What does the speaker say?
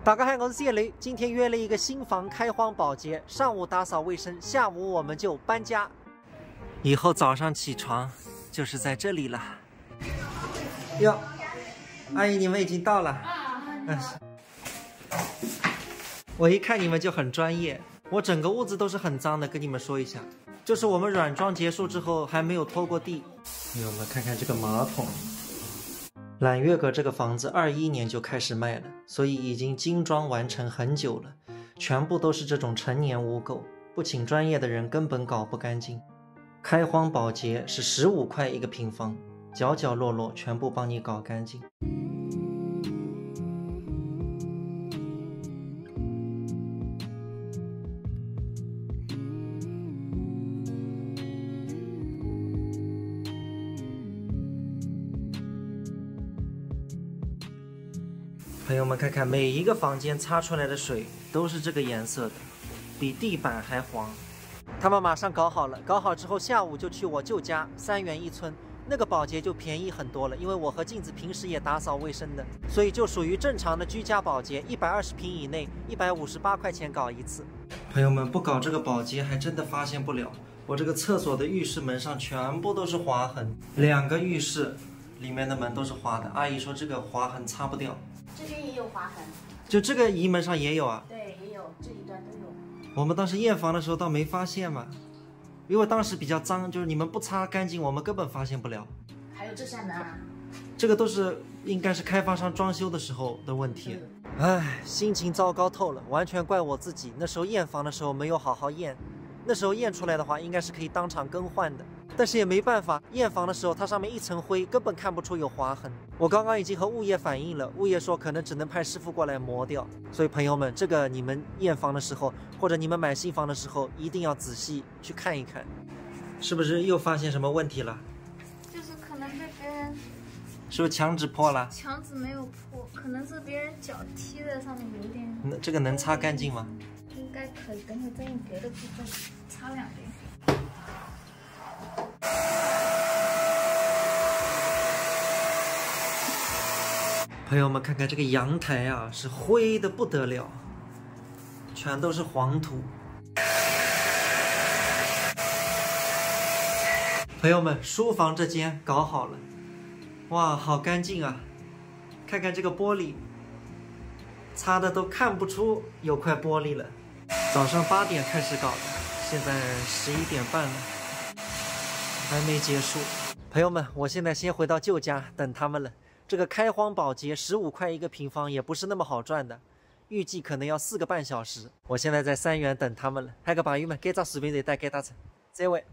大家好，我是谢雷。今天约了一个新房开荒保洁，上午打扫卫生，下午我们就搬家。以后早上起床就是在这里了。哟，阿姨，你们已经到了。我一看你们就很专业。我整个屋子都是很脏的，跟你们说一下。就是我们软装结束之后还没有拖过地。我们看看这个马桶。揽月阁这个房子21年就开始卖了，所以已经精装完成很久了，全部都是这种陈年污垢，不请专业的人根本搞不干净。开荒保洁是15块一个平方，角角落落全部帮你搞干净。朋友们看看，每一个房间擦出来的水都是这个颜色的，比地板还黄。他们马上搞好了，搞好之后下午就去我舅家3元1村，那个保洁就便宜很多了，因为我和镜子平时也打扫卫生的，所以就属于正常的居家保洁，120平以内158块钱搞一次。朋友们，不搞这个保洁还真的发现不了，我这个厕所的浴室门上全部都是划痕，2个浴室里面的门都是划的，阿姨说这个划痕擦不掉。这边也有划痕，就这个移门上也有啊？对，也有，这一段都有。我们当时验房的时候倒没发现嘛，因为当时比较脏，就是你们不擦干净，我们根本发现不了。还有这扇门啊，这个都是应该是开发商装修的时候的问题。唉，心情糟糕透了，完全怪我自己。那时候验房的时候没有好好验，那时候验出来的话应该是可以当场更换的。但是也没办法，验房的时候它上面一层灰，根本看不出有划痕。我刚刚已经和物业反映了，物业说可能只能派师傅过来磨掉。所以朋友们，这个你们验房的时候，或者你们买新房的时候，一定要仔细去看一看，是不是又发现什么问题了？就是可能被别人，是不是墙纸破了？墙纸没有破，可能是别人脚踢的，上面有点。那这个能擦干净吗？应该可以，等会再用别的部分擦2遍。朋友们看看这个阳台啊，是灰的不得了，全都是黄土。朋友们，书房这间搞好了，哇，好干净啊！看看这个玻璃，擦的都看不出有块玻璃了。早上8点开始搞的，现在11点半了，还没结束。朋友们，我现在先回到舅家等他们了。这个开荒保洁15块一个平方也不是那么好赚的，预计可能要4个半小时。我现在在3元等他们了。还有个朋友们，给张视频再带给大家，这位。